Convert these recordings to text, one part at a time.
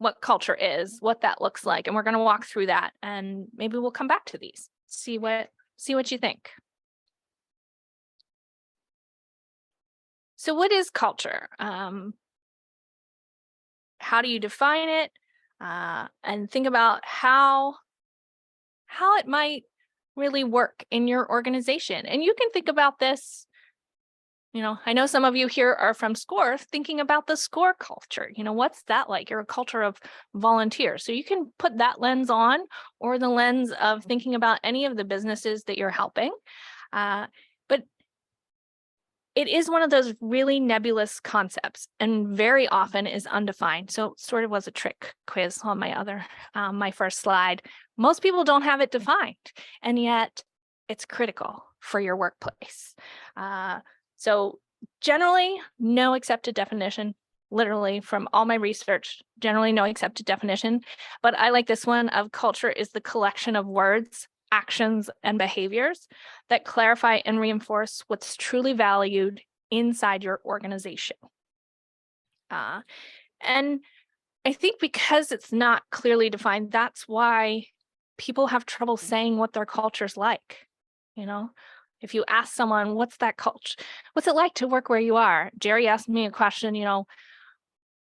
what culture is, what that looks like, and we're going to walk through that, and maybe we'll come back to these, see what you think. So what is culture? How do you define it? And think about how it might really work in your organization. And you can think about this, I know some of you here are from SCORE, thinking about the SCORE culture. What's that like? You're a culture of volunteers. So you can put that lens on, or the lens of thinking about any of the businesses that you're helping. But it is one of those really nebulous concepts and very often is undefined. So it sort of was a trick quiz on my first slide. Most people don't have it defined, and yet it's critical for your workplace. So generally, no accepted definition, literally from all my research, generally no accepted definition. But I like this one of culture is the collection of words, actions, and behaviors that clarify and reinforce what's truly valued inside your organization. And I think because it's not clearly defined, that's why people have trouble saying what their culture's like. If you ask someone, what's that culture? What's it like to work where you are? Jerry asked me a question,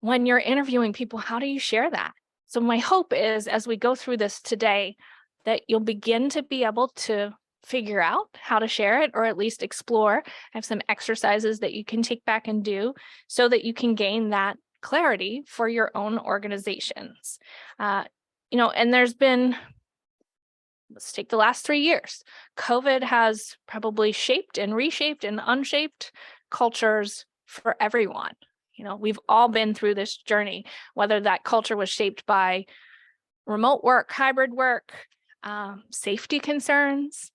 when you're interviewing people, how do you share that? So my hope is, as we go through this today, that you'll begin to be able to figure out how to share it, or at least explore. I have some exercises that you can take back and do so that you can gain that clarity for your own organizations. And there's been, let's take the last 3 years. COVID has probably shaped and reshaped and unshaped cultures for everyone. We've all been through this journey, whether that culture was shaped by remote work, hybrid work, safety concerns,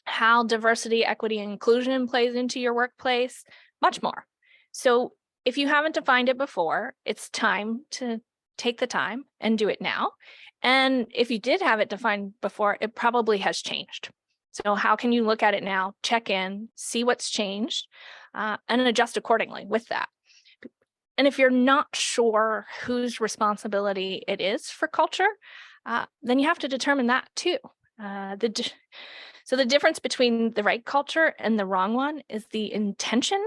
how diversity, equity, and inclusion plays into your workplace, much more. So if you haven't defined it before, it's time to take the time and do it now. And if you did have it defined before, it probably has changed. So how can you look at it now, check in, see what's changed, and adjust accordingly with that? And if you're not sure whose responsibility it is for culture, then you have to determine that too. So the difference between the right culture and the wrong one is the intention,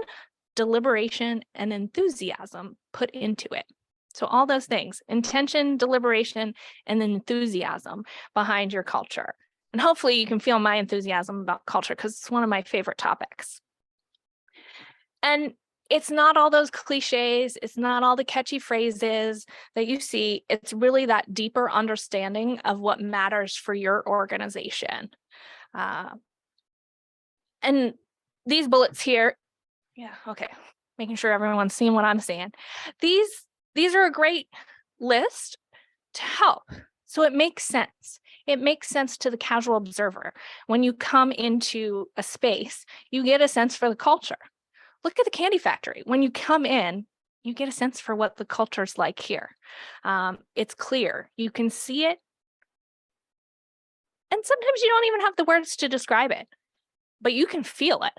deliberation, and enthusiasm put into it. So all those things, intention, deliberation, and then enthusiasm behind your culture. And hopefully you can feel my enthusiasm about culture because it's one of my favorite topics. And it's not all those cliches, it's not all the catchy phrases that you see. It's really that deeper understanding of what matters for your organization. And these bullets here, making sure everyone's seeing what I'm saying. These are a great list to help. So it makes sense. It makes sense to the casual observer. When you come into a space, you get a sense for the culture. Look at the candy factory. When you come in, you get a sense for what the culture's like here. It's clear. You can see it. And sometimes you don't even have the words to describe it, but you can feel it.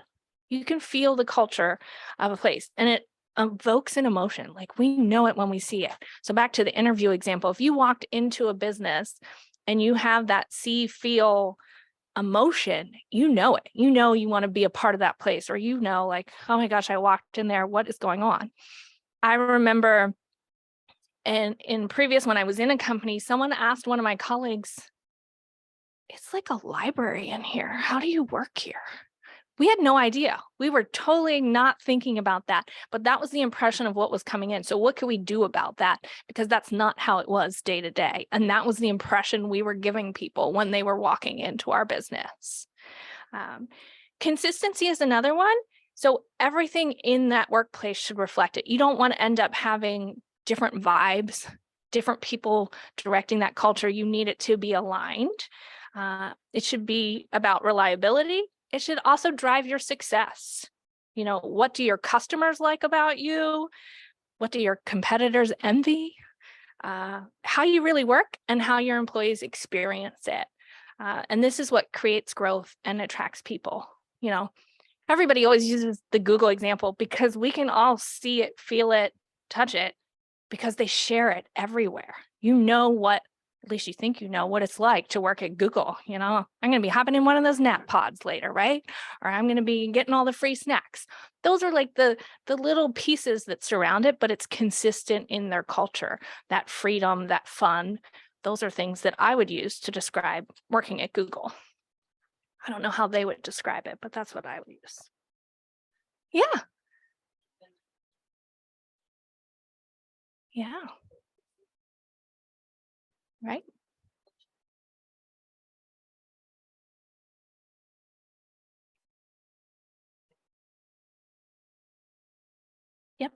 You can feel the culture of a place, and it evokes an emotion. Like, we know it when we see it. So back to the interview example, if you walked into a business and you have that see, feel emotion, you know it. You know you want to be a part of that place, or like, oh my gosh, I walked in there. What is going on? I remember in previous, when I was in a company, someone asked one of my colleagues, it's like a library in here. How do you work here? We had no idea. We were totally not thinking about that, but that was the impression of what was coming in. So what could we do about that? Because that's not how it was day to day. And that was the impression we were giving people when they were walking into our business. Consistency is another one. So everything in that workplace should reflect it. You don't want to end up having different vibes, different people directing that culture. You need it to be aligned. It should be about reliability. It should also drive your success. What do your customers like about you? What do your competitors envy? How you really work and how your employees experience it. And this is what creates growth and attracts people. Everybody always uses the Google example because we can all see it, feel it, touch it. because they share it everywhere. You know what, at least you think you know what it's like to work at Google. You know, I'm going to be hopping in one of those nap pods later, right? Or I'm going to be getting all the free snacks. Those are like the little pieces that surround it, but it's consistent in their culture, that freedom, that fun. Those are things that I would use to describe working at Google. I don't know how they would describe it, but that's what I would use. Yeah. Yeah. Right. Yep.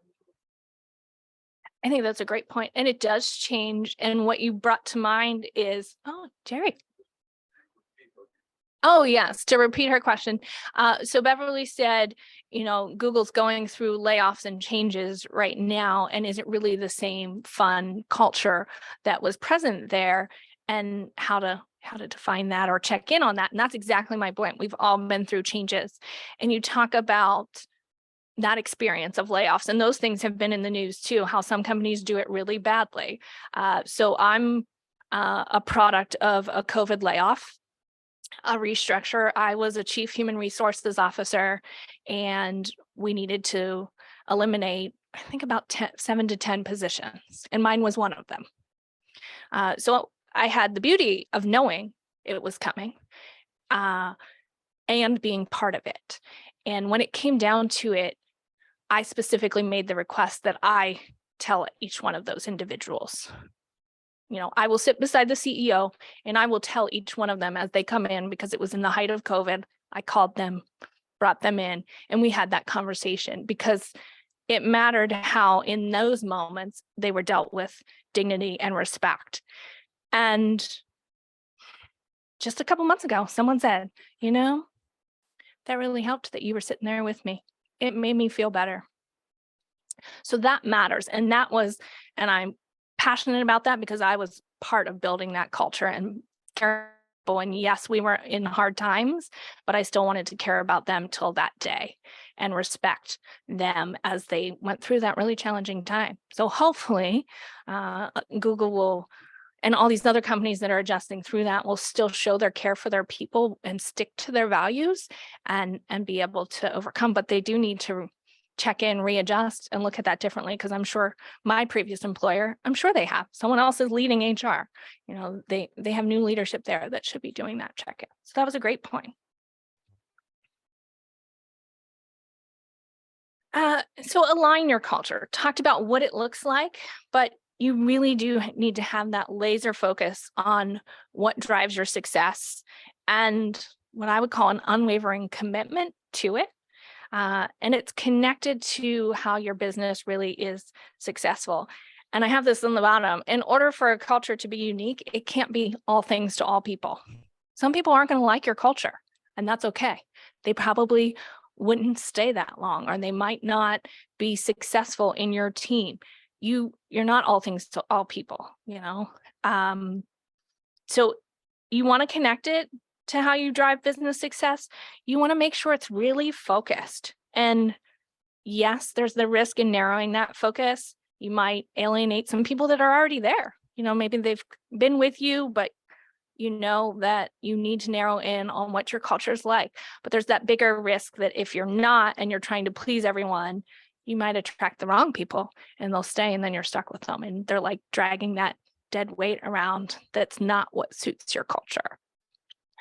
I think that's a great point. And it does change. And what you brought to mind is, oh, Jerry. Oh, yes, to repeat her question. So Beverly said, you know, Google's going through layoffs and changes right now, and is it really the same fun culture that was present there, and how to define that or check in on that. And that's exactly my point. We've all been through changes. And you talk about that experience of layoffs, and those things have been in the news too, how some companies do it really badly. So I'm a product of a COVID layoff, a restructure. I was a chief human resources officer, and we needed to eliminate, I think, about 7 to 10 positions, and mine was one of them. So I had the beauty of knowing it was coming and being part of it. And when it came down to it, I specifically made the request that I tell each one of those individuals, you know, I will sit beside the CEO and I will tell each one of them as they come in, because it was in the height of COVID. I called them, brought them in, and we had that conversation, because it mattered how in those moments they were dealt with dignity and respect. And just a couple months ago, someone said, you know, that really helped that you were sitting there with me. It made me feel better. So that matters. And that was, and I'm passionate about that because I was part of building that culture and care. And yes, we were in hard times, but I still wanted to care about them till that day and respect them as they went through that really challenging time. So hopefully Google will, and all these other companies that are adjusting through that, will still show their care for their people and stick to their values and be able to overcome. But they do need to check in, readjust, and look at that differently, because I'm sure my previous employer, I'm sure they have. Someone else is leading HR. You know, they have new leadership there that should be doing that check-in. So that was a great point. So align your culture. Talked about what it looks like, but you really do need to have that laser focus on what drives your success and what I would call an unwavering commitment to it. And it's connected to how your business really is successful. And I have this on the bottom. In order for a culture to be unique, it can't be all things to all people. Some people aren't going to like your culture, and that's okay. They probably wouldn't stay that long, or they might not be successful in your team. You're not all things to all people, you know? So you want to connect it to how you drive business success. You want to make sure it's really focused. And yes, there's the risk in narrowing that focus. You might alienate some people that are already there. You know, maybe they've been with you, but you know that you need to narrow in on what your culture is like. But there's that bigger risk that if you're not, and you're trying to please everyone, you might attract the wrong people and they'll stay, and then you're stuck with them. And they're like dragging that dead weight around that's not what suits your culture.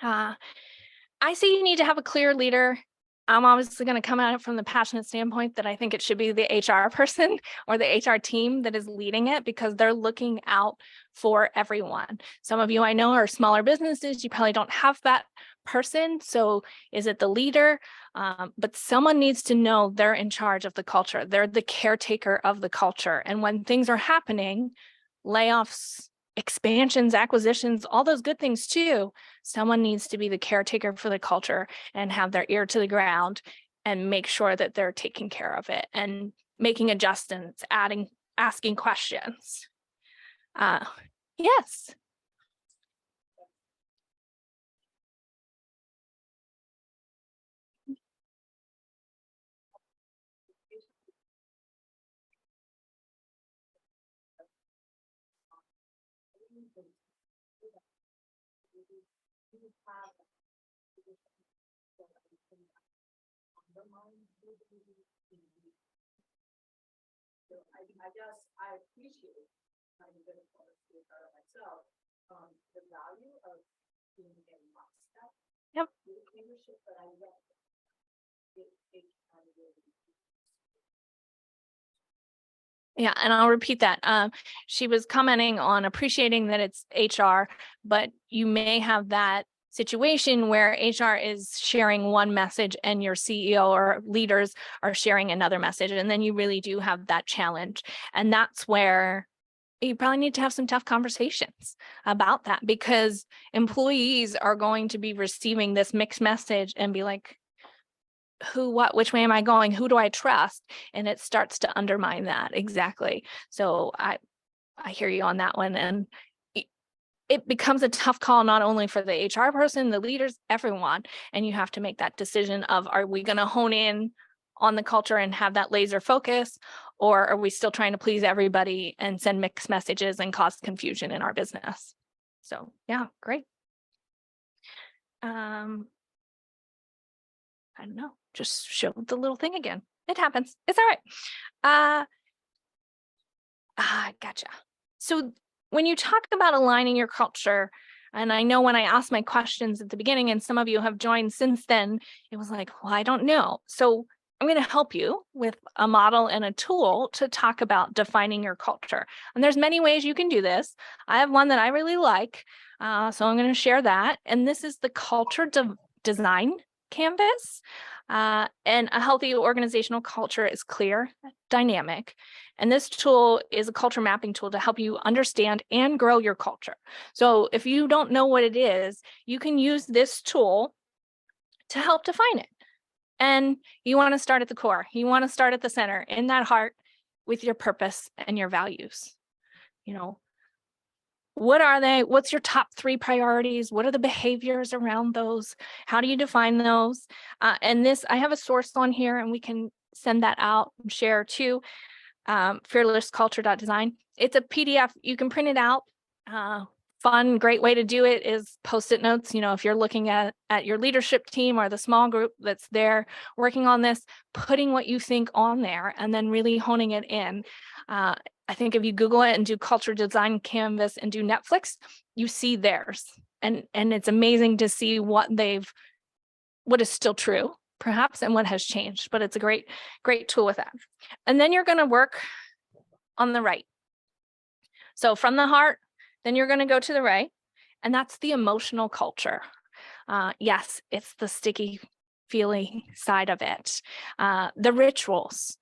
I say you need to have a clear leader. I'm obviously going to come at it from the passionate standpoint that I think it should be the HR person or the HR team that is leading it, because they're looking out for everyone. Some of you I know are smaller businesses. You probably don't have that person. So is it the leader? But someone needs to know they're in charge of the culture. They're the caretaker of the culture. And when things are happening, layoffs, expansions, acquisitions, all those good things too, someone needs to be the caretaker for the culture and have their ear to the ground and make sure that they're taking care of it and making adjustments, asking questions. Yes. I guess I appreciate having been a part of myself, the value of being in lockstep. Yep. The leadership that I get, it kind of really. Yeah, and I'll repeat that. She was commenting on appreciating that it's HR, but you may have that situation where HR is sharing one message and your CEO or leaders are sharing another message. And then you really do have that challenge. And that's where you probably need to have some tough conversations about that, because employees are going to be receiving this mixed message and be like, who, what, which way am I going? Who do I trust? And it starts to undermine that. Exactly. So I hear you on that one. And it becomes a tough call, not only for the HR person, the leaders, everyone. And you have to make that decision of, are we going to hone in on the culture and have that laser focus, or are we still trying to please everybody and send mixed messages and cause confusion in our business? So yeah, great. I don't know, just show the little thing again. It happens. It's all right. Gotcha. So when you talk about aligning your culture, and I know when I asked my questions at the beginning, and some of you have joined since then, it was like, well, I don't know. So I'm going to help you with a model and a tool to talk about defining your culture. And there's many ways you can do this. I have one that I really like. So I'm going to share that. And this is the culture design canvas. And a healthy organizational culture is clear, dynamic. And this tool is a culture mapping tool to help you understand and grow your culture. So if you don't know what it is, you can use this tool to help define it. And you want to start at the core. You want to start at the center, in that heart, with your purpose and your values. You know, what are they? What's your top 3 priorities? What are the behaviors around those? How do you define those? And this, I have a source on here, and we can send that out and share too. fearlessculture.design. It's a PDF. You can print it out. Fun, great way to do it is Post-it notes. You know, if you're looking at your leadership team or the small group that's there working on this, putting what you think on there and then really honing it in. I think if you Google it and do culture design canvas and do Netflix, you see theirs. And it's amazing to see what is still true, perhaps, and what has changed. But it's a great tool with that. And then you're going to work on the right. So from the heart, then you're going to go to the right, and that's the emotional culture. Yes, it's the sticky feeling side of it. The rituals,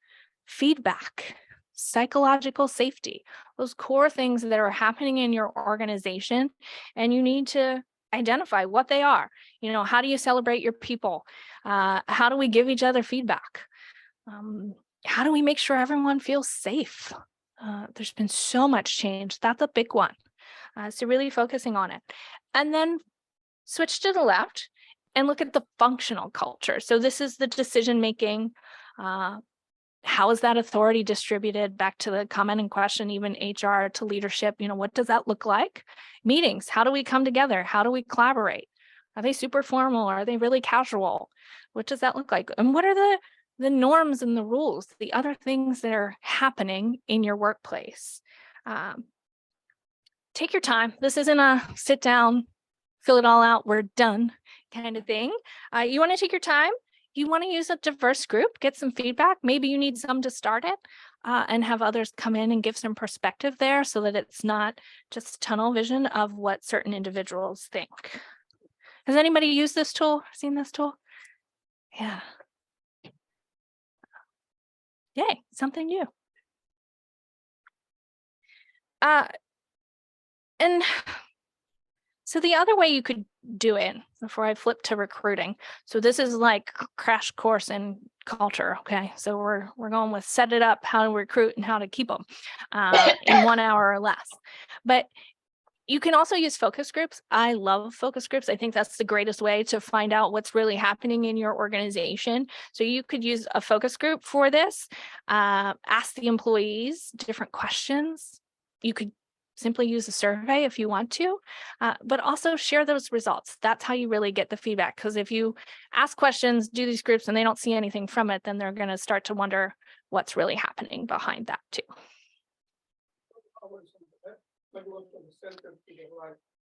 feedback, psychological safety, those core things that are happening in your organization, and you need to identify what they are. You know, how do you celebrate your people? How do we give each other feedback? How do we make sure everyone feels safe? There's been so much change. That's a big one. So really focusing on it. And then switch to the left and look at the functional culture. So this is the decision-making. How is that authority distributed? Back to the comment and question, even HR to leadership, you know, what does that look like? Meetings, how do we come together? How do we collaborate? Are they super formal? Are they really casual? What does that look like? And what are the norms and the rules, the other things that are happening in your workplace? Take your time. This isn't a sit down, fill it all out, we're done kind of thing. You want to take your time. You want to use a diverse group, get some feedback. Maybe you need some to start it and have others come in and give some perspective there so that it's not just tunnel vision of what certain individuals think. Has anybody used this tool, seen this tool? Yeah. Yay, something new. And so the other way you could do it, before I flip to recruiting. So this is like crash course in culture. Okay. So we're going with set it up, how to recruit and how to keep them in 1 hour or less. But you can also use focus groups. I love focus groups. I think that's the greatest way to find out what's really happening in your organization. So you could use a focus group for this, ask the employees different questions. You could simply use a survey if you want to, but also share those results. That's how you really get the feedback. Because if you ask questions, do these groups, and they don't see anything from it, then they're going to start to wonder what's really happening behind that too.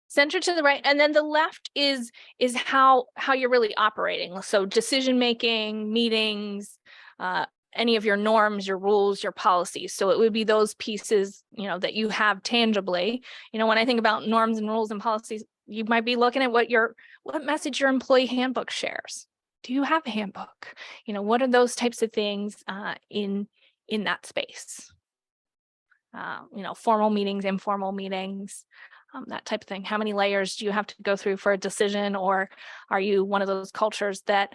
Center to the right, and then the left is how you're really operating. So decision making, meetings, any of your norms, your rules, your policies. So it would be those pieces, that you have tangibly. When I think about norms and rules and policies, you might be looking at what message your employee handbook shares. Do you have a handbook? What are those types of things in that space? Formal meetings, informal meetings, that type of thing. How many layers do you have to go through for a decision? Or are you one of those cultures that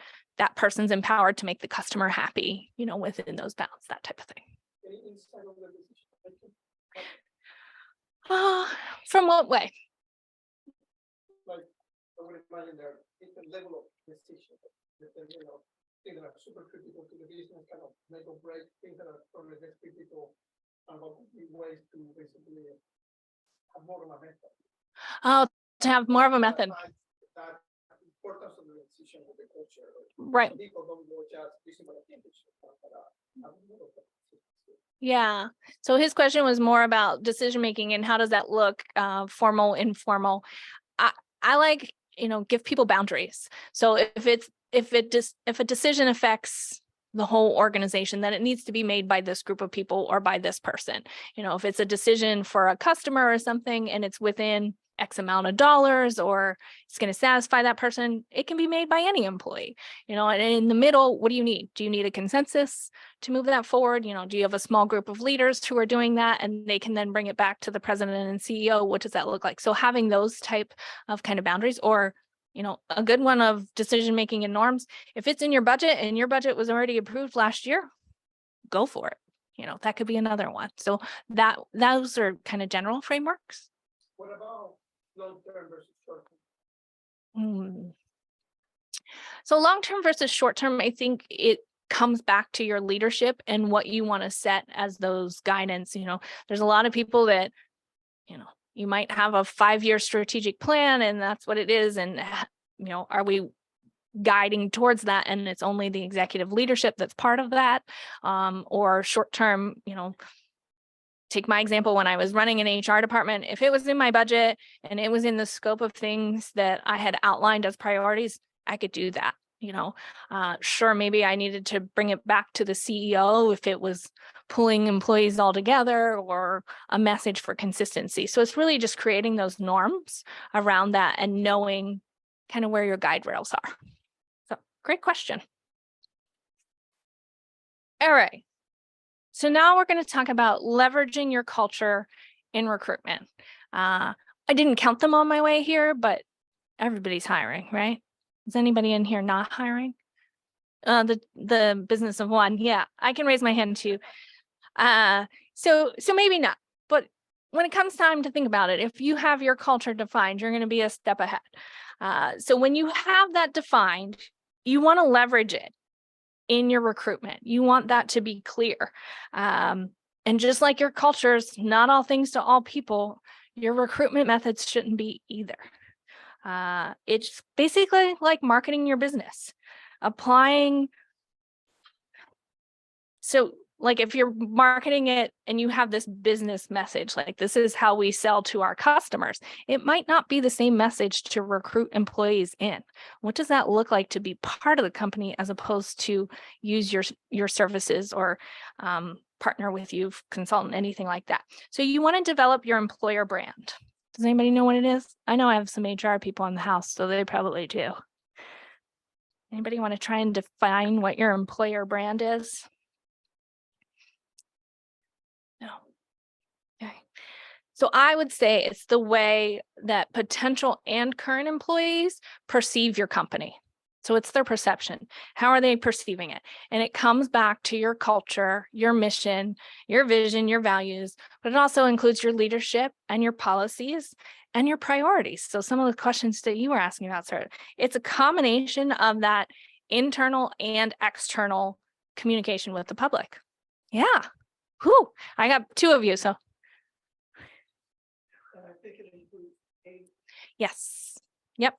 person's empowered to make the customer happy, within those bounds, that type of thing? From what way? Like, I would imagine there is a level of decision that, things that are super critical to the business, kind of make or break, things that are probably less critical, and what would be ways to basically have more of a method. Oh, to have more of a method. That importance of the decision with the culture. Right. People don't go just using what I think Yeah. So his question was more about decision making and how does that look, formal, informal. I like, give people boundaries. So if a decision affects the whole organization, then it needs to be made by this group of people or by this person. If it's a decision for a customer or something and it's within X amount of dollars or it's going to satisfy that person, it can be made by any employee. And in the middle, what do you need? Do you need a consensus to move that forward? Do you have a small group of leaders who are doing that and they can then bring it back to the president and CEO? What does that look like? So having those type of kind of boundaries, or a good one of decision making and norms. If it's in your budget and your budget was already approved last year, go for it. That could be another one. So those are kind of general frameworks. What about long-term versus short-term? So long-term versus short-term, I think it comes back to your leadership and what you want to set as those guidance. There's a lot of people that, you might have a 5-year strategic plan and that's what it is. And, are we guiding towards that? And it's only the executive leadership that's part of that, or short-term, take my example when I was running an HR department. If it was in my budget and it was in the scope of things that I had outlined as priorities, I could do that. Sure, maybe I needed to bring it back to the CEO if it was pulling employees all together or a message for consistency. So it's really just creating those norms around that and knowing kind of where your guide rails are. So great question. All right. So now we're going to talk about leveraging your culture in recruitment. I didn't count them on my way here, but everybody's hiring, right? Is anybody in here not hiring? The business of one. Yeah, I can raise my hand too. So maybe not, but when it comes time to think about it, if you have your culture defined, you're going to be a step ahead. So when you have that defined, you want to leverage it in your recruitment. You want that to be clear. And just like your cultures, not all things to all people, your recruitment methods shouldn't be either. It's basically like marketing your business, applying. So like if you're marketing it and you have this business message, like this is how we sell to our customers, it might not be the same message to recruit employees in. What does that look like to be part of the company as opposed to use your services or partner with you, consultant, anything like that? So you want to develop your employer brand. Does anybody know what it is? I know I have some HR people in the house, so they probably do. Anybody want to try and define what your employer brand is? No. Okay. So I would say it's the way that potential and current employees perceive your company. So it's their perception. How are they perceiving it? And it comes back to your culture, your mission, your vision, your values, but it also includes your leadership and your policies and your priorities. So some of the questions that you were asking about, sir, it's a combination of that internal and external communication with the public. Yeah. Whew, I got 2 of you, so. Yes. Yep.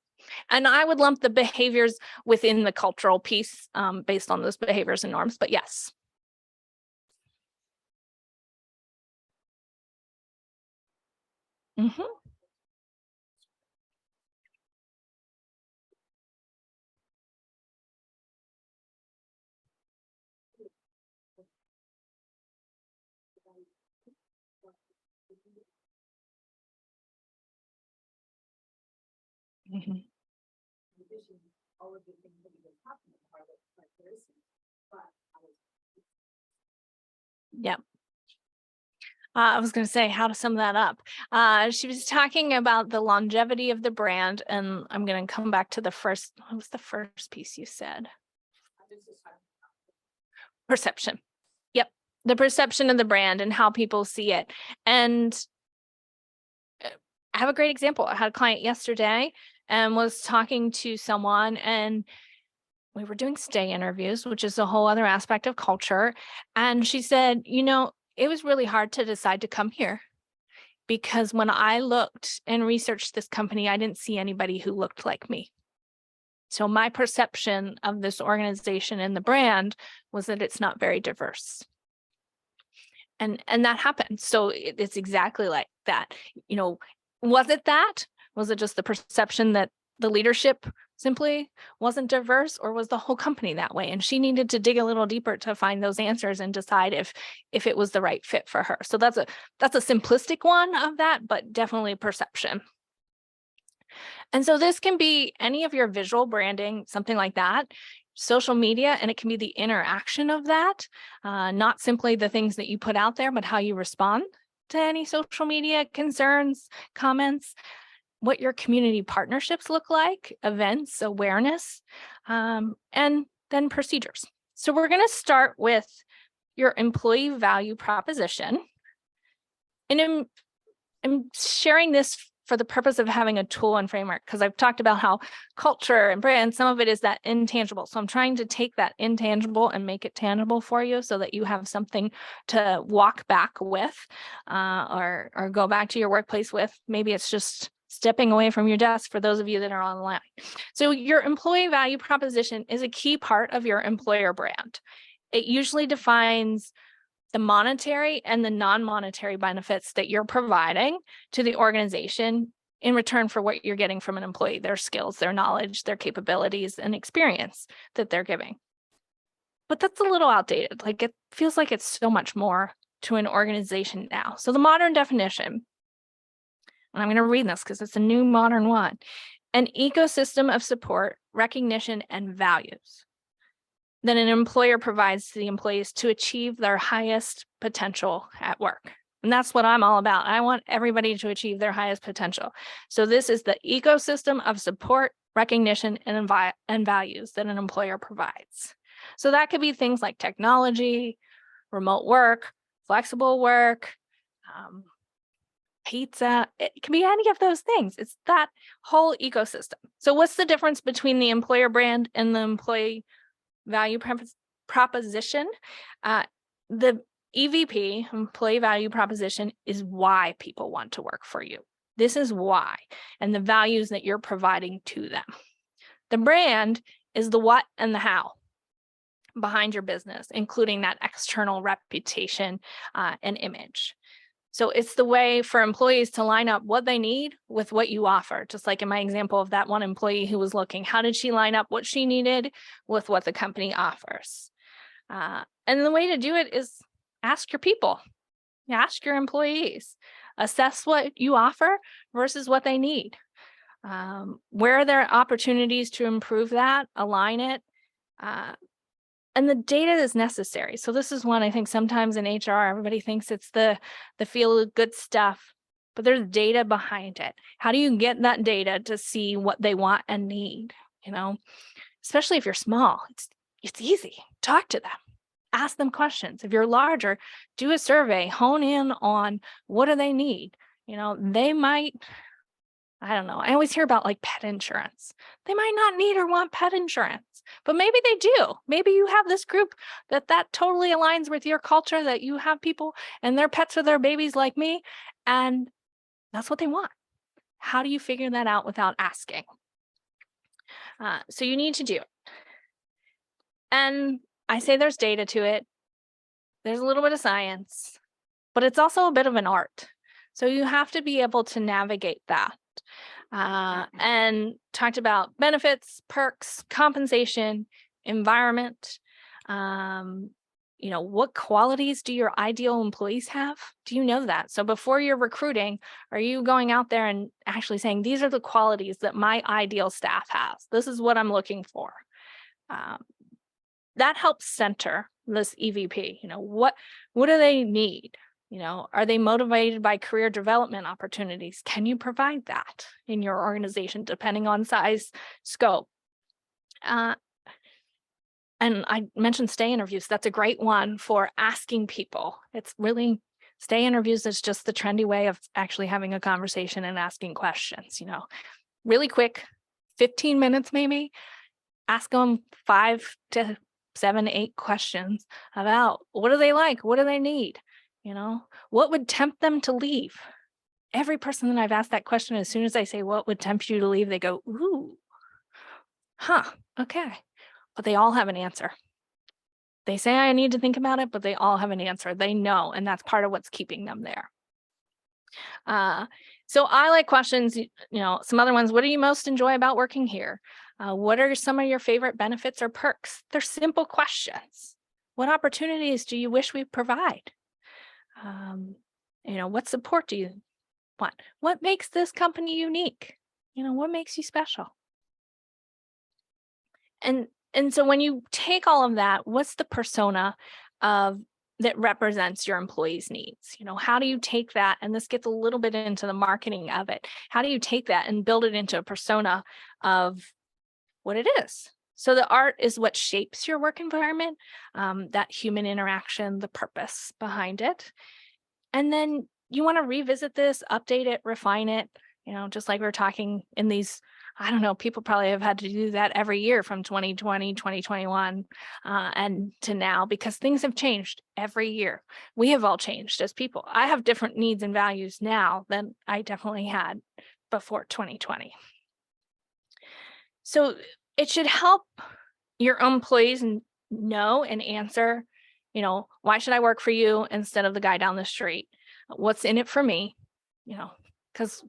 And I would lump the behaviors within the cultural piece based on those behaviors and norms, but yes. Mm-hmm. Mm-hmm. All of the things that we've been talking about, like this, but Yep. I was going to say how to sum that up. She was talking about the longevity of the brand, and I'm going to come back to the first. What was the first piece you said? Perception. Yep. The perception of the brand and how people see it. And I have a great example. I had a client yesterday and was talking to someone, and we were doing stay interviews, which is a whole other aspect of culture. And she said, you know, it was really hard to decide to come here because when I looked and researched this company, I didn't see anybody who looked like me. So my perception of this organization and the brand was that it's not very diverse. And that happened. So it's exactly like that. You know, was it that? Was it just the perception that the leadership simply wasn't diverse, or was the whole company that way? And she needed to dig a little deeper to find those answers and decide if it was the right fit for her. So that's a simplistic one of that, but definitely perception. And so this can be any of your visual branding, something like that, social media, and it can be the interaction of that, not simply the things that you put out there, but how you respond to any social media concerns, comments, what your community partnerships look like, events, awareness, and then procedures. So we're going to start with your employee value proposition. And I'm sharing this for the purpose of having a tool and framework, because I've talked about how culture and brand, some of it is that intangible. So I'm trying to take that intangible and make it tangible for you so that you have something to walk back with or go back to your workplace with. Maybe it's just stepping away from your desk for those of you that are online. So your employee value proposition is a key part of your employer brand. It usually defines the monetary and the non-monetary benefits that you're providing to the organization in return for what you're getting from an employee, their skills, their knowledge, their capabilities, and experience that they're giving. But that's a little outdated. Like, it feels like it's so much more to an organization now. So the modern definition, and I'm going to read this because it's a new modern one, an ecosystem of support, recognition, and values that an employer provides to the employees to achieve their highest potential at work. And that's what I'm all about. I want everybody to achieve their highest potential. So this is the ecosystem of support, recognition, and values that an employer provides. So that could be things like technology, remote work, flexible work, pizza. It can be any of those things. It's that whole ecosystem. So what's the difference between the employer brand and the employee value proposition? The EVP, employee value proposition, is why people want to work for you. This is why, and the values that you're providing to them. The brand is the what and the how behind your business, including that external reputation and image. So it's the way for employees to line up what they need with what you offer. Just like in my example of that one employee who was looking, how did she line up what she needed with what the company offers? And the way to do it is ask your people, ask your employees, assess what you offer versus what they need. Where are there opportunities to improve that, align it? And the data is necessary. So this is one I think sometimes in HR, everybody thinks it's the feel good stuff, but there's data behind it. How do you get that data to see what they want and need? You know, especially if you're small, it's easy. Talk to them, ask them questions. If you're larger, do a survey, hone in on what do they need. You know, they might, I don't know. I always hear about like pet insurance. They might not need or want pet insurance, but maybe they do. Maybe you have this group that totally aligns with your culture, that you have people and their pets are their babies like me, and that's what they want. How do you figure that out without asking? So you need to do it. And I say there's data to it. There's a little bit of science, but it's also a bit of an art. So you have to be able to navigate that. And talked about benefits, perks, compensation, environment. What qualities do your ideal employees have? Do you know that? So before you're recruiting, are you going out there and actually saying, these are the qualities that my ideal staff has? This is what I'm looking for. That helps center this EVP. What do they need? Are they motivated by career development opportunities? Can you provide that in your organization, depending on size, scope? And I mentioned stay interviews. That's a great one for asking people. It's really, stay interviews is just the trendy way of actually having a conversation and asking questions, really quick, 15 minutes maybe. Ask them 5 to 7, 8 questions about what do they like? What do they need? What would tempt them to leave? Every person that I've asked that question, as soon as I say, what would tempt you to leave? They go, ooh, okay. But they all have an answer. They say, I need to think about it, but they all have an answer. They know, and that's part of what's keeping them there. So I like questions, some other ones. What do you most enjoy about working here? What are some of your favorite benefits or perks? They're simple questions. What opportunities do you wish we provide? What support do you want? What makes this company unique? What makes you special? And so when you take all of that, what's the persona that represents your employees' needs? How do you take that? And this gets a little bit into the marketing of it. How do you take that and build it into a persona of what it is? So the art is what shapes your work environment, that human interaction, the purpose behind it. And then you want to revisit this, update it, refine it, just like we were talking in these, I don't know, people probably have had to do that every year from 2020, 2021, and to now, because things have changed every year. We have all changed as people. I have different needs and values now than I definitely had before 2020. So it should help your employees know and answer, why should I work for you instead of the guy down the street? What's in it for me? Because,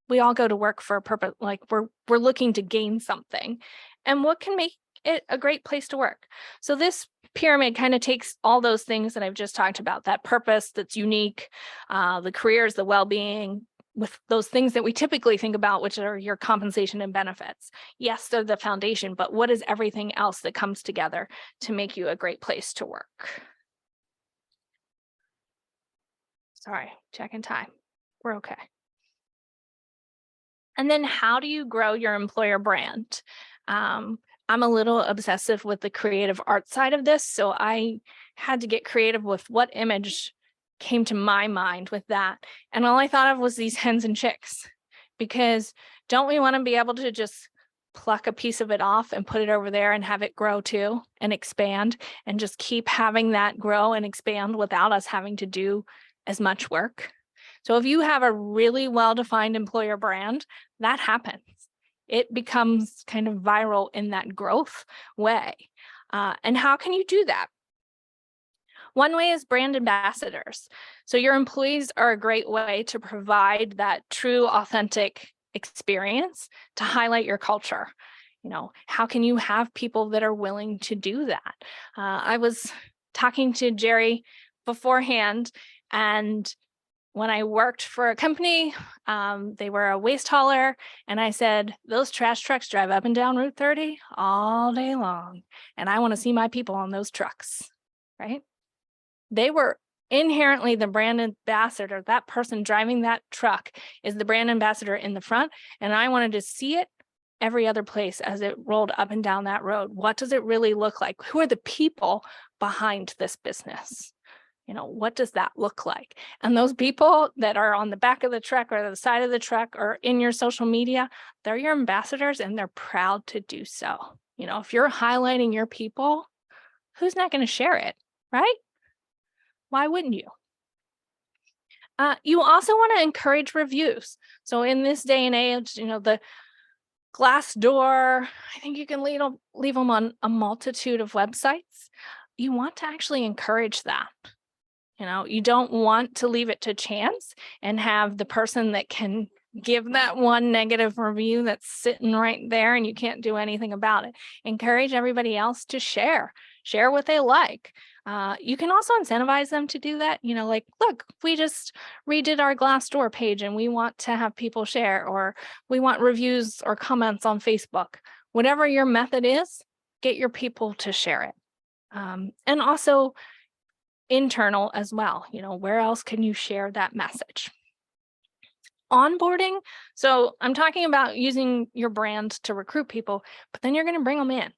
we all go to work for a purpose, like we're looking to gain something, and what can make it a great place to work. So this pyramid kind of takes all those things that I've just talked about, that purpose that's unique, the careers, the well-being, with those things that we typically think about, which are your compensation and benefits. Yes, they're the foundation, but what is everything else that comes together to make you a great place to work? Sorry, checking time. We're okay. And then how do you grow your employer brand? I'm a little obsessive with the creative art side of this, so I had to get creative with what image came to my mind with that. And all I thought of was these hens and chicks, because don't we want to be able to just pluck a piece of it off and put it over there and have it grow too and expand, and just keep having that grow and expand without us having to do as much work? So if you have a really well-defined employer brand, that happens. It becomes kind of viral in that growth way. And how can you do that? One way is brand ambassadors. So your employees are a great way to provide that true, authentic experience to highlight your culture. How can you have people that are willing to do that? I was talking to Jerry beforehand, and when I worked for a company, they were a waste hauler, and I said, those trash trucks drive up and down Route 30 all day long, and I want to see my people on those trucks, right? They were inherently the brand ambassador. That person driving that truck is the brand ambassador in the front, and I wanted to see it every other place as it rolled up and down that road. What does it really look like? Who are the people behind this business? What does that look like? And those people that are on the back of the truck or the side of the truck or in your social media, they're your ambassadors, and they're proud to do so. If you're highlighting your people, who's not going to share it, right? Why wouldn't you? You also want to encourage reviews. So in this day and age, the Glassdoor, I think you can leave them on a multitude of websites. You want to actually encourage that. You don't want to leave it to chance and have the person that can give that one negative review that's sitting right there and you can't do anything about it. Encourage everybody else to share what they like. You can also incentivize them to do that. Like, look, we just redid our Glassdoor page and we want to have people share, or we want reviews or comments on Facebook. Whatever your method is, get your people to share it. And also internal as well. Where else can you share that message? Onboarding. So I'm talking about using your brand to recruit people, but then you're going to bring them in.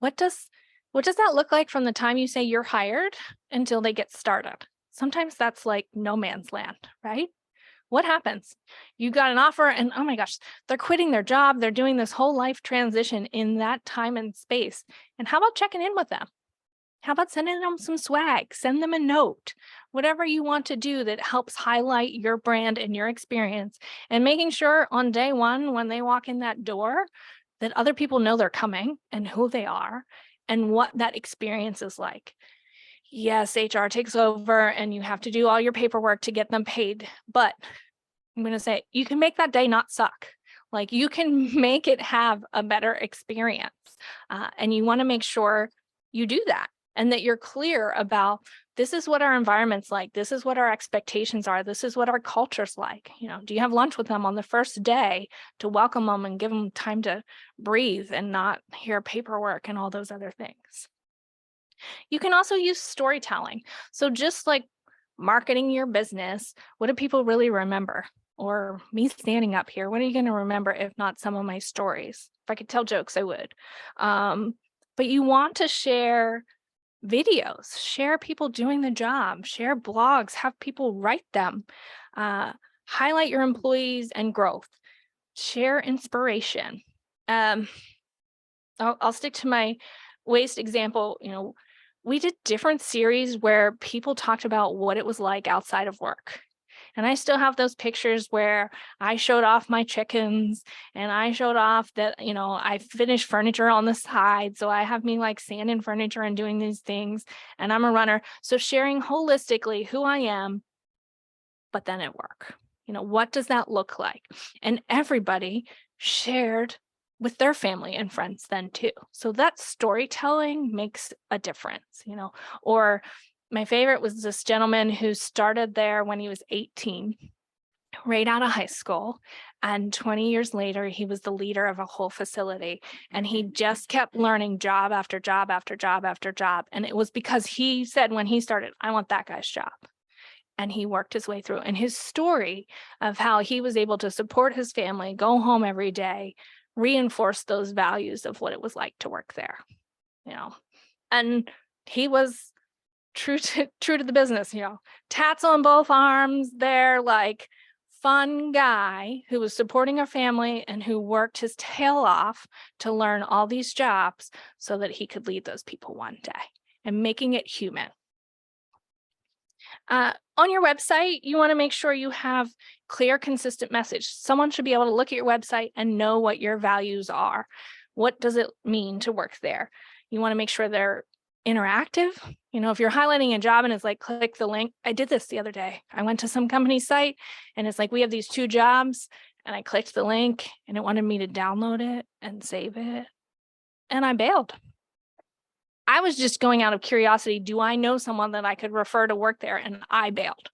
What does that look like from the time you say you're hired until they get started? Sometimes that's like no man's land, right? What happens? You got an offer and oh my gosh, they're quitting their job. They're doing this whole life transition in that time and space. And how about checking in with them? How about sending them some swag? Send them a note, whatever you want to do that helps highlight your brand and your experience, and making sure on day one, when they walk in that door, that other people know they're coming and who they are and what that experience is like. Yes, HR takes over and you have to do all your paperwork to get them paid, but I'm going to say you can make that day not suck. Like, you can make it have a better experience, and you want to make sure you do that. And that you're clear about, this is what our environment's like. This is what our expectations are. This is what our culture's like. Do you have lunch with them on the first day to welcome them and give them time to breathe and not hear paperwork and all those other things? You can also use storytelling. So just like marketing your business, what do people really remember? Or me standing up here, what are you going to remember if not some of my stories? If I could tell jokes, I would. But you want to share videos, share people doing the job, share blogs, have people write them, highlight your employees and growth, share inspiration. I'll stick to my waste example. We did different series where people talked about what it was like outside of work. And I still have those pictures where I showed off my chickens and I showed off that, I finished furniture on the side. So I have me like sanding furniture and doing these things, and I'm a runner. So sharing holistically who I am, but then at work, what does that look like? And everybody shared with their family and friends then too. So that storytelling makes a difference, or my favorite was this gentleman who started there when he was 18, right out of high school. And 20 years later, he was the leader of a whole facility. And he just kept learning job after job after job after job. And it was because he said when he started, I want that guy's job. And he worked his way through. And his story of how he was able to support his family, go home every day, reinforce those values of what it was like to work there. And he was true to the business, tats on both arms there, like fun guy who was supporting a family and who worked his tail off to learn all these jobs so that he could lead those people one day, and making it human. On your website, you want to make sure you have clear, consistent message. Someone should be able to look at your website and know what your values are. What does it mean to work there? You want to make sure they're interactive. If you're highlighting a job and it's like, click the link. I did this the other day. I went to some company site and it's like, we have these 2 jobs, and I clicked the link and it wanted me to download it and save it. And I bailed. I was just going out of curiosity. Do I know someone that I could refer to work there? And I bailed.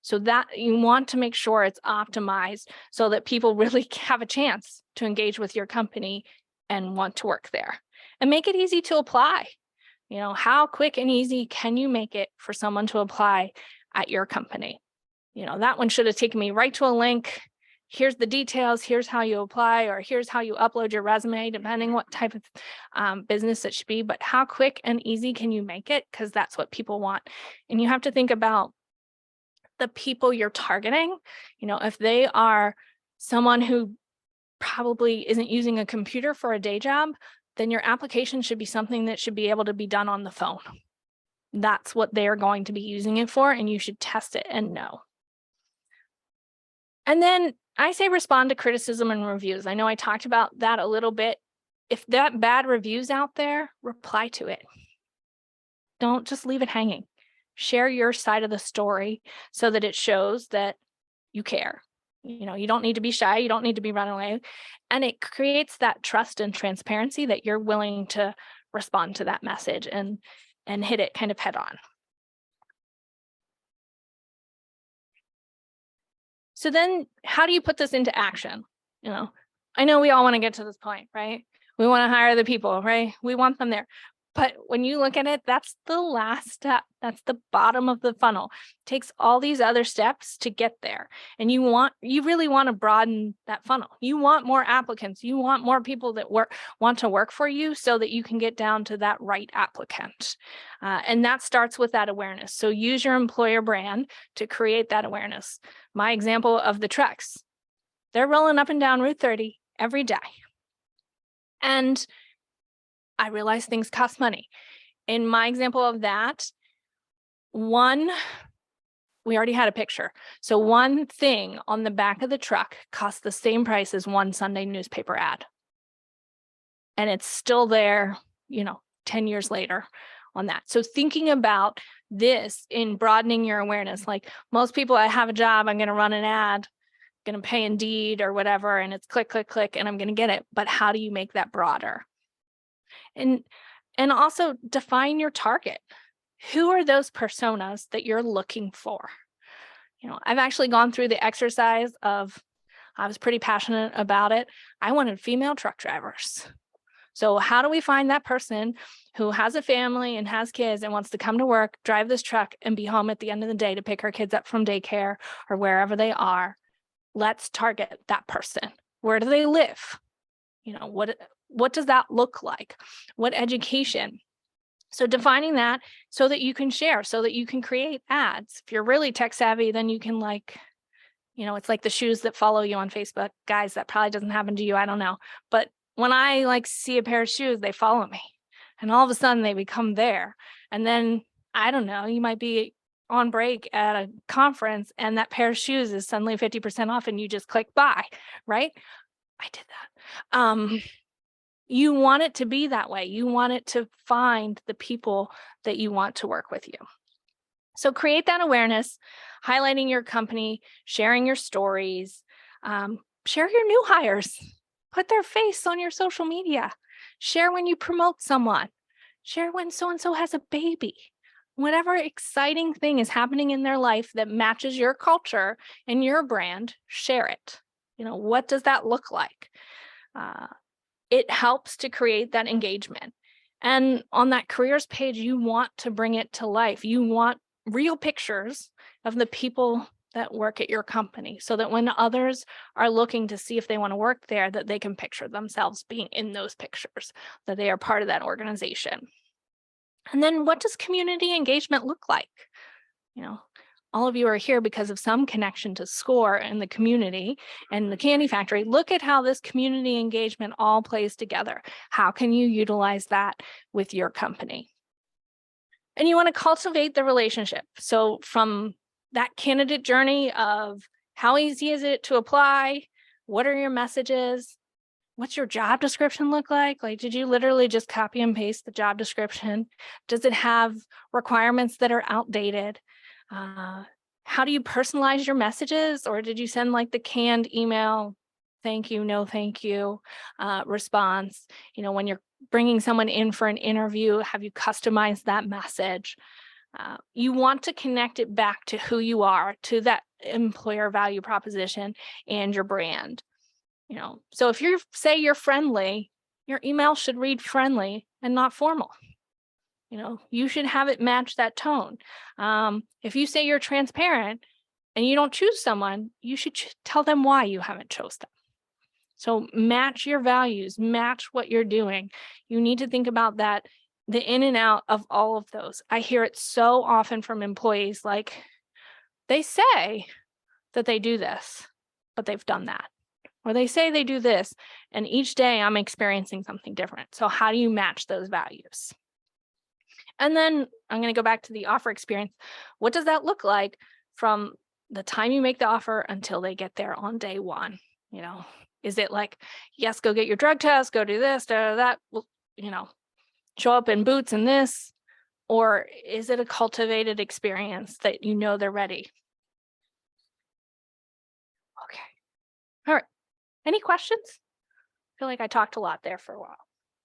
So that you want to make sure it's optimized so that people really have a chance to engage with your company and want to work there, and make it easy to apply. How quick and easy can you make it for someone to apply at your company? That one should have taken me right to a link. Here's the details. Here's how you apply, or here's how you upload your resume, depending what type of business it should be. But how quick and easy can you make it? Because that's what people want. And you have to think about the people you're targeting. If they are someone who probably isn't using a computer for a day job, then your application should be something that should be able to be done on the phone. That's what they're going to be using it for, and you should test it and know. And then I say respond to criticism and reviews. I know I talked about that a little bit. If that bad review's out there, reply to it. Don't just leave it hanging. Share your side of the story so that it shows that you care. You know, you don't need to be shy. You don't need to be running away. And it creates that trust and transparency that you're willing to respond to that message and hit it kind of head on. So then how do you put this into action? You know, I know we all want to get to this point, right? We want to hire the people, right? We want them there. But when you look at it, that's the last step. That's the bottom of the funnel. It takes all these other steps to get there. And you really want to broaden that funnel. You want more applicants. You want more people that want to work for you so that you can get down to that right applicant. And that starts with that awareness. So use your employer brand to create that awareness. My example of the trucks, they're rolling up and down Route 30 every day. And I realize things cost money. In my example of that, we already had a picture. So one thing on the back of the truck cost the same price as one Sunday newspaper ad. And it's still there, 10 years later on that. So thinking about this in broadening your awareness, like most people, I have a job, I'm going to run an ad, going to pay Indeed or whatever, and it's click, click, click, and I'm going to get it. But how do you make that broader? And also define your target. Who are those personas that you're looking for? I've actually gone through the exercise of, I was pretty passionate about it. I wanted female truck drivers. So how do we find that person who has a family and has kids and wants to come to work, drive this truck, and be home at the end of the day to pick her kids up from daycare or wherever they are? Let's target that person. Where do they live? What does that look like? What education? So defining that so that you can share, so that you can create ads. If you're really tech savvy, then you can it's like the shoes that follow you on Facebook. Guys, that probably doesn't happen to you. I don't know. But when I see a pair of shoes, they follow me. And all of a sudden they become there. And then, I don't know, you might be on break at a conference and that pair of shoes is suddenly 50% off and you just click buy, right? I did that. You want it to be that way. You want it to find the people that you want to work with you. So create that awareness, highlighting your company, sharing your stories, share your new hires, put their face on your social media, share when you promote someone, share when so-and-so has a baby. Whatever exciting thing is happening in their life that matches your culture and your brand, share it. What does that look like? It helps to create that engagement. And on that careers page, you want to bring it to life. You want real pictures of the people that work at your company so that when others are looking to see if they want to work there, that they can picture themselves being in those pictures, that they are part of that organization. And then what does community engagement look like? All of you are here because of some connection to SCORE and the community and the candy factory. Look at how this community engagement all plays together. How can you utilize that with your company? And you want to cultivate the relationship. So from that candidate journey of how easy is it to apply? What are your messages? What's your job description look like? Like, did you literally just copy and paste the job description? Does it have requirements that are outdated? How do you personalize your messages? Or did you send like the canned email, thank you, no thank you, response? When you're bringing someone in for an interview, have you customized that message? You want to connect it back to who you are, to that employer value proposition and your brand. So if you're friendly, your email should read friendly and not formal. You should have it match that tone. If you say you're transparent and you don't choose someone, you should tell them why you haven't chose them. So match your values, match what you're doing. You need to think about that, the in and out of all of those. I hear it so often from employees, like they say that they do this, but they've done that. Or they say they do this, and each day I'm experiencing something different. So how do you match those values? And then I'm going to go back to the offer experience. What does that look like from the time you make the offer until they get there on day one. You know, is it like, yes, go get your drug test, go do this, that, well, you know, show up in boots and this, or is it a cultivated experience that you know they're ready? Okay. All right. Any questions? I feel like I talked a lot there for a while.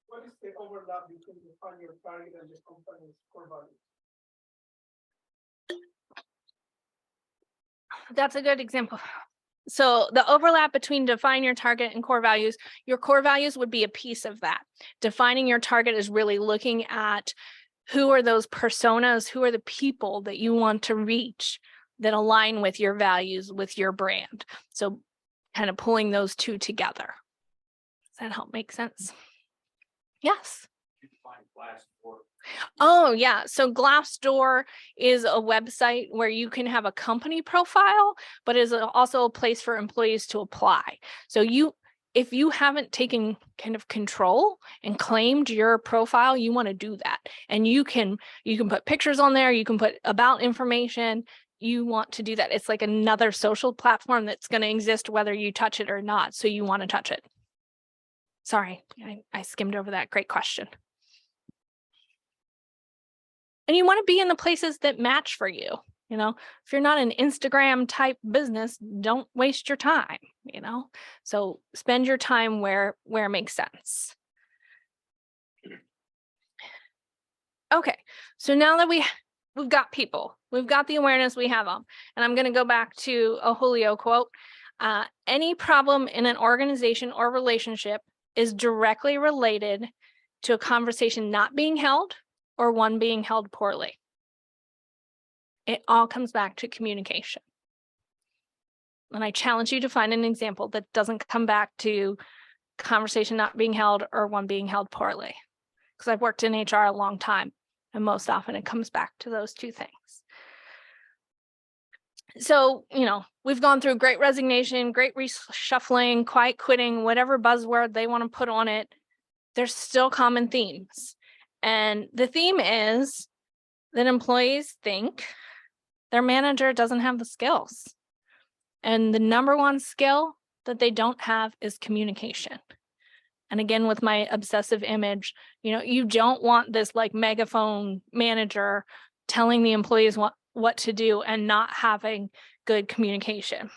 What is the overlap between define your target and the company's core values? That's a good example. So the overlap between define your target and core values, your core values would be a piece of that. Defining your target is really looking at who are those personas, who are the people that you want to reach that align with your values, with your brand. So kind of pulling those two together. Does that help make sense? Yes. Oh, yeah. So Glassdoor is a website where you can have a company profile, but is also a place for employees to apply. So if you haven't taken kind of control and claimed your profile, you want to do that. And you can put pictures on there, you can put about information, you want to do that. It's like another social platform that's going to exist whether you touch it or not. So you want to touch it. Sorry, I skimmed over that. Great question. And you want to be in the places that match for you. You know, if you're not an Instagram type business, don't waste your time, you know, so spend your time where it makes sense. Okay, so now that we've got people, we've got the awareness, we have them, and I'm going to go back to a Julio quote. Any problem in an organization or relationship is directly related to a conversation not being held or one being held poorly. It all comes back to communication. And I challenge you to find an example that doesn't come back to conversation not being held or one being held poorly. Because I've worked in HR a long time, and most often it comes back to those two things. So, you know, we've gone through great resignation, great reshuffling, quiet quitting, whatever buzzword they want to put on it. There's still common themes. And the theme is that employees think their manager doesn't have the skills. And the number one skill that they don't have is communication. And again, with my obsessive image, you know, you don't want this like megaphone manager telling the employees what to do and not having good communication.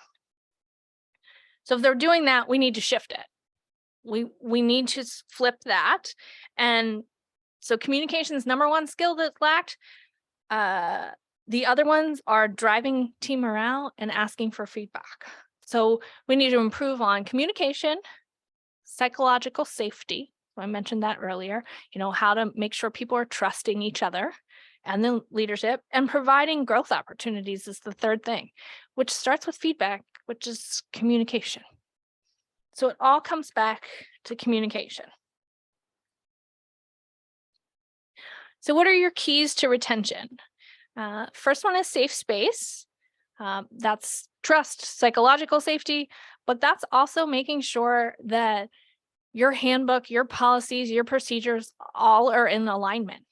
So if they're doing that, we need to shift it. We need to flip that. And so communication is number one skill that's lacked. The other ones are driving team morale and asking for feedback. So we need to improve on communication, psychological safety. I mentioned that earlier, you know, how to make sure people are trusting each other and the leadership, and providing growth opportunities is the third thing, which starts with feedback, which is communication. So it all comes back to communication. So what are your keys to retention? First one is safe space. That's trust, psychological safety, but that's also making sure that your handbook, your policies, your procedures all are in alignment,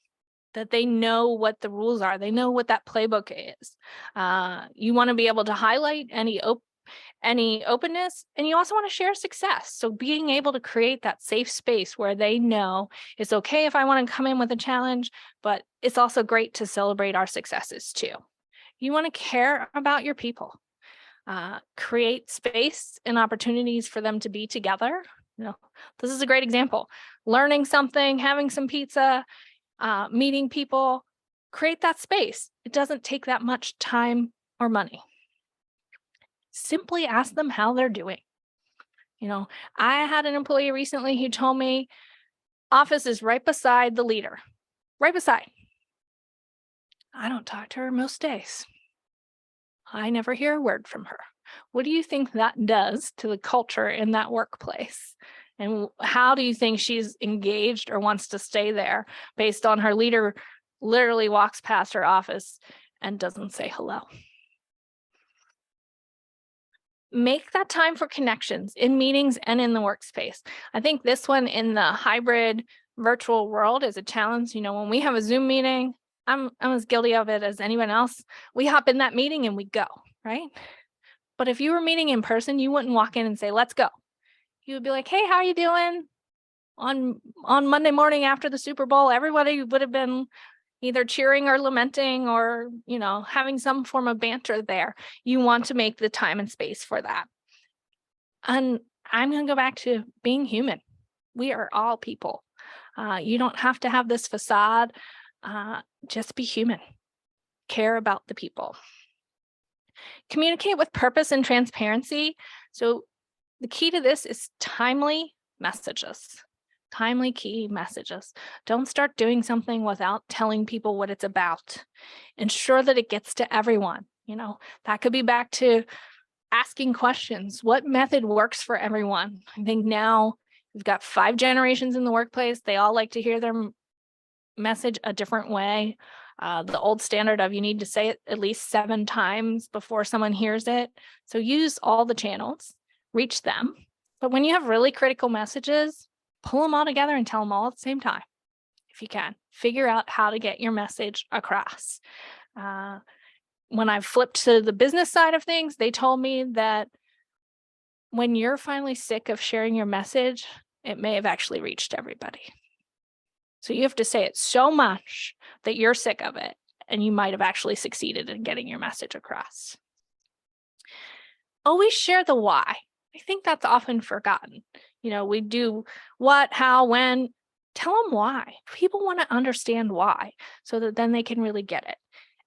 that they know what the rules are. They know what that playbook is. You want to be able to highlight any openness, and you also want to share success. So being able to create that safe space where they know it's okay if I want to come in with a challenge, but it's also great to celebrate our successes too. You want to care about your people, create space and opportunities for them to be together. You know, this is a great example. Learning something, having some pizza, meeting people, create that space. It doesn't take that much time or money. Simply ask them how they're doing. You know, I had an employee recently who told me office is right beside the leader, right beside. I don't talk to her most days. I never hear a word from her. What do you think that does to the culture in that workplace? And how do you think she's engaged or wants to stay there based on her leader literally walks past her office and doesn't say hello? Make that time for connections in meetings and in the workspace. I think this one in the hybrid virtual world is a challenge. You know, when we have a Zoom meeting, I'm as guilty of it as anyone else. We hop in that meeting and we go, right? But if you were meeting in person, you wouldn't walk in and say, let's go. You would be like, hey, how are you doing? On Monday morning after the Super Bowl, everybody would have been either cheering or lamenting or, having some form of banter there. You want to make the time and space for that. And I'm going to go back to being human. We are all people. You don't have to have this facade. Just be human. Care about the people. Communicate with purpose and transparency. So the key to this is timely messages. Timely key messages. Don't start doing something without telling people what it's about. Ensure that it gets to everyone. That could be back to asking questions. What method works for everyone? I think now we've got 5 generations in the workplace. They all like to hear their message a different way. The old standard of you need to say it at least 7 times before someone hears it. So use all the channels, reach them. But when you have really critical messages, pull them all together and tell them all at the same time. If you can, figure out how to get your message across. When I've flipped to the business side of things, they told me that when you're finally sick of sharing your message, it may have actually reached everybody. So you have to say it so much that you're sick of it, and you might have actually succeeded in getting your message across. Always share the why. I think that's often forgotten. We do what, how, when. Tell them why. People want to understand why so that then they can really get it.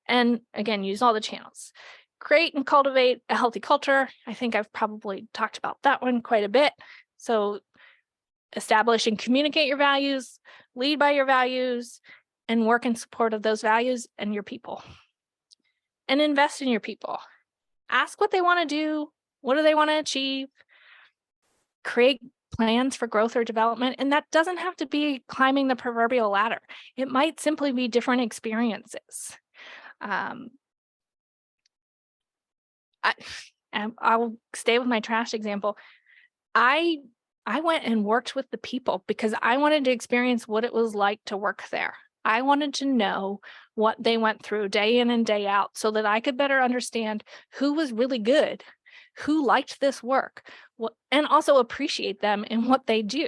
And again, use all the channels. Create and cultivate a healthy culture. I think I've probably talked about that one quite a bit. So establish and communicate your values, lead by your values, and work in support of those values and your people. And invest in your people. Ask what they want to do. What do they want to achieve? Create plans for growth or development. And that doesn't have to be climbing the proverbial ladder. It might simply be different experiences. I'll stay with my trash example. I went and worked with the people because I wanted to experience what it was like to work there. I wanted to know what they went through day in and day out so that I could better understand who was really good, who liked this work, and also appreciate them in what they do.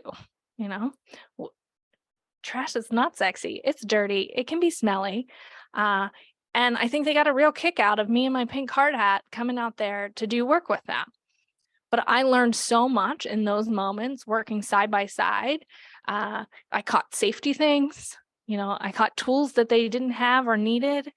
Trash is not sexy. It's dirty. It can be smelly. And I think they got a real kick out of me and my pink hard hat coming out there to do work with them. But I learned so much in those moments working side by side. I caught safety things. I caught tools that they didn't have or needed.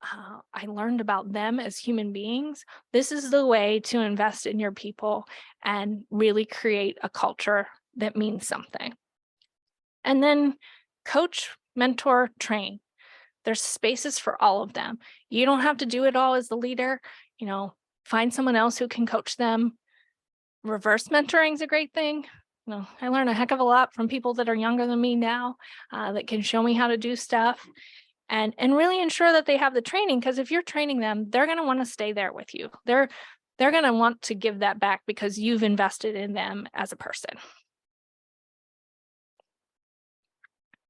I learned about them as human beings. This is the way to invest in your people and really create a culture that means something. And then coach, mentor, train. There's spaces for all of them. You don't have to do it all as the leader. Find someone else who can coach them. Reverse mentoring is a great thing. I learn a heck of a lot from people that are younger than me now that can show me how to do stuff and really ensure that they have the training, because if you're training them, they're going to want to stay there with you. They're going to want to give that back because you've invested in them as a person.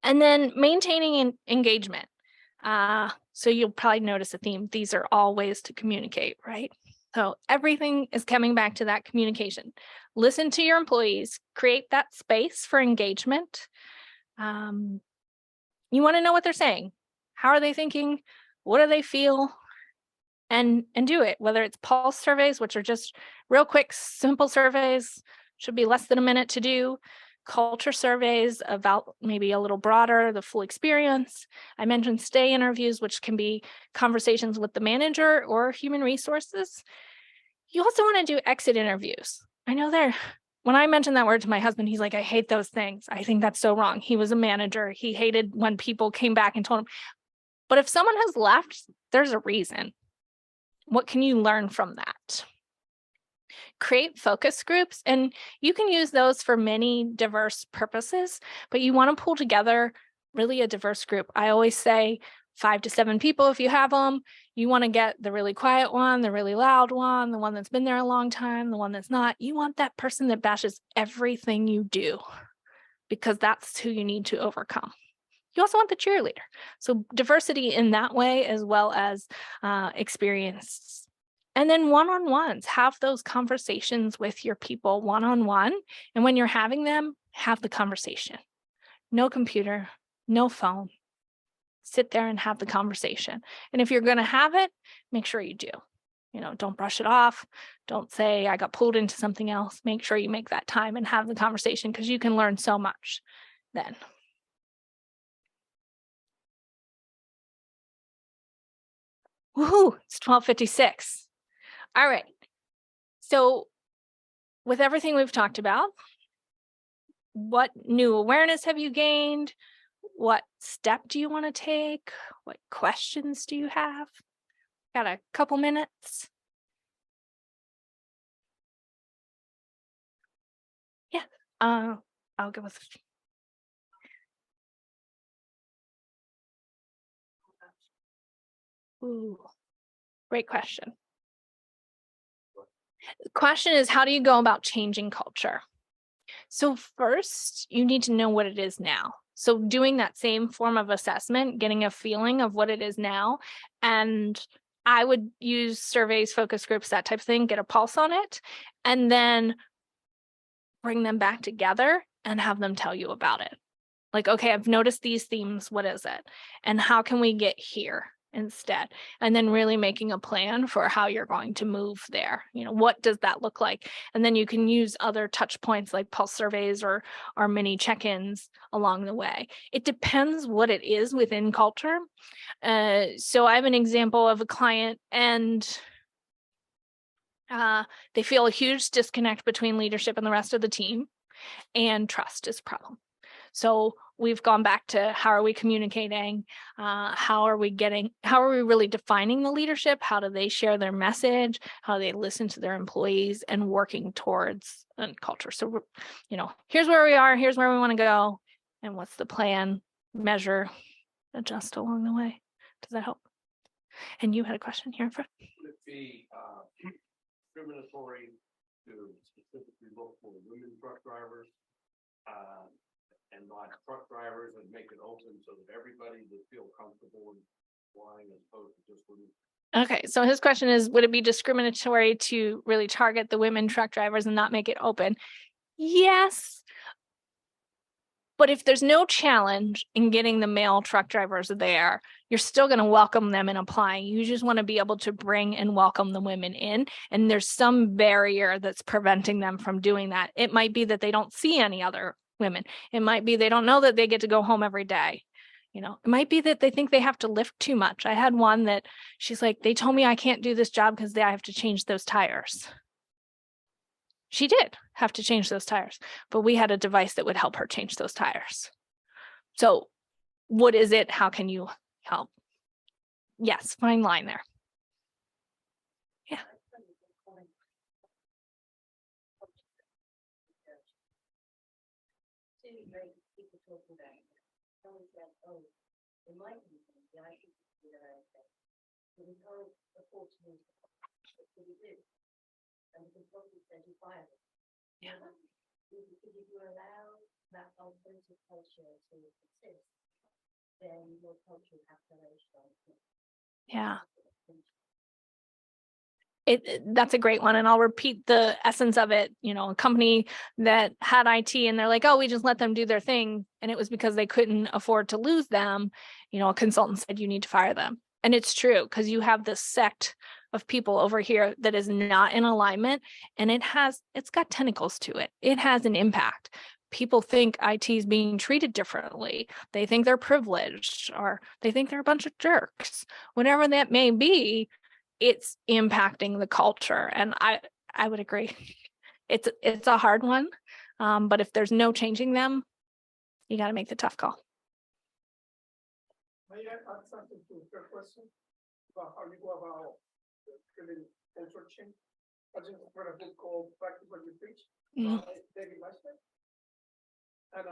And then maintaining engagement. So you'll probably notice a theme. These are all ways to communicate, right? So everything is coming back to that communication. Listen to your employees, create that space for engagement. You want to know what they're saying. How are they thinking? What do they feel? And do it, whether it's pulse surveys, which are just real quick, simple surveys, should be less than a minute to do. Culture surveys about maybe a little broader, the full experience. I mentioned stay interviews, which can be conversations with the manager or human resources. You also want to do exit interviews. I know when I mentioned that word to my husband, he's like, I hate those things. I think that's so wrong. He was a manager. He hated when people came back and told him. But if someone has left, there's a reason. What can you learn from that? Create focus groups, and you can use those for many diverse purposes, but you want to pull together really a diverse group. I always say 5 to 7 people if you have them. You want to get the really quiet one, the really loud one, the one that's been there a long time, the one that's not. You want that person that bashes everything you do, because that's who you need to overcome. You also want the cheerleader. So diversity in that way, as well as experience. And then one-on-ones, have those conversations with your people one-on-one. And when you're having them, have the conversation. No computer, no phone. Sit there and have the conversation. And if you're going to have it, make sure you do. Don't brush it off. Don't say I got pulled into something else. Make sure you make that time and have the conversation, because you can learn so much then. Woohoo, it's 12:56. All right. So with everything we've talked about, what new awareness have you gained? What step do you want to take? What questions do you have? Got a couple minutes. Yeah, I'll go with. Ooh, great question. The question is, how do you go about changing culture? So first, you need to know what it is now. So doing that same form of assessment, getting a feeling of what it is now. And I would use surveys, focus groups, that type of thing, get a pulse on it, and then bring them back together and have them tell you about it. Like, okay, I've noticed these themes. What is it? And how can we get here instead? And then really making a plan for how you're going to move there. What does that look like? And then you can use other touch points like pulse surveys or mini check-ins along the way. It depends what it is within culture. So I have an example of a client, and they feel a huge disconnect between leadership and the rest of the team, and trust is a problem. So we've gone back to how are we communicating? How are we really defining the leadership? How do they share their message? How do they listen to their employees, and working towards a culture? So, here's where we are, here's where we want to go, and what's the plan? Measure, adjust along the way. Does that help? And you had a question here, Fred? Would it be discriminatory to specifically look for women truck drivers? And not truck drivers, and make it open so that everybody would feel comfortable in flying as opposed to just women? Okay, so his question is, would it be discriminatory to really target the women truck drivers and not make it open? Yes. But if there's no challenge in getting the male truck drivers there, you're still going to welcome them in applying. You just want to be able to bring and welcome the women in. And there's some barrier that's preventing them from doing that. It might be that they don't see any other women. It might be they don't know that they get to go home every day. It might be that they think they have to lift too much. I had one that she's like, they told me I can't do this job because I have to change those tires. She did have to change those tires, but we had a device that would help her change those tires. So what is it? How can you help? Yes, fine line there. Yeah. People talking about it. Someone said, oh, it might be something I should do that. But we can't afford to lose the cost. What do we do? And the consultant said you fire them. Yeah. If you allow that alternative culture to exist, then your culture will have to very strong. Yeah. That's a great one. And I'll repeat the essence of it. A company that had IT and they're like, oh, we just let them do their thing. And it was because they couldn't afford to lose them. A consultant said, you need to fire them. And it's true, because you have this sect of people over here that is not in alignment, and it's got tentacles to it. It has an impact. People think IT is being treated differently. They think they're privileged, or they think they're a bunch of jerks. Whatever that may be, it's impacting the culture. And I would agree. It's a hard one. But if there's no changing them, you got to make the tough call. May I add something to your question about how you go about creating culture change? I just read a book called Practice What You Preach by 𝗪𝗟𝗪𝗲. And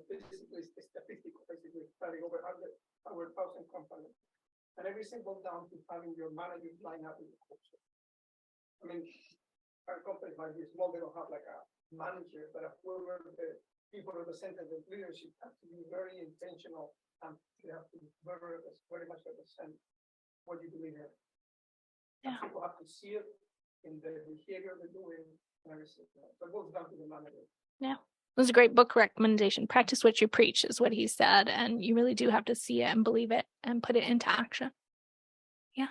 basically it's statistical, basically studying over 100,000 companies. And every single down to having your managers line up in the culture. I mean, our companies like this, well, they don't have like a manager, but whoever the people representing the leadership have to be very intentional, and they have to very much represent what you believe in. And Yeah. people have to see it in the behavior they're doing and everything. So it goes down to the manager. Yeah. It was a great book recommendation. Practice what you preach is what he said. And you really do have to see it and believe it and put it into action. Yeah.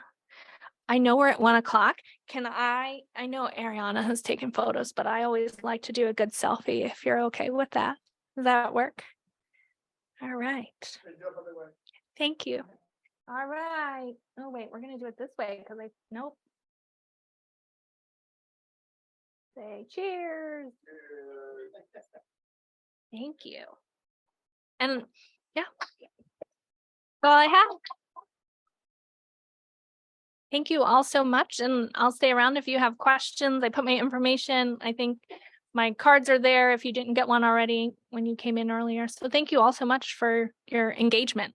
I know we're at 1 o'clock. I know Ariana has taken photos, but I always like to do a good selfie if you're okay with that. Does that work? All right. Great job, by the way. Thank you. All right. Oh, wait, we're going to do it this way because nope. Say cheers. Thank you. And yeah, that's all I have. Thank you all so much. And I'll stay around if you have questions. I put my information. I think my cards are there if you didn't get one already when you came in earlier. So thank you all so much for your engagement.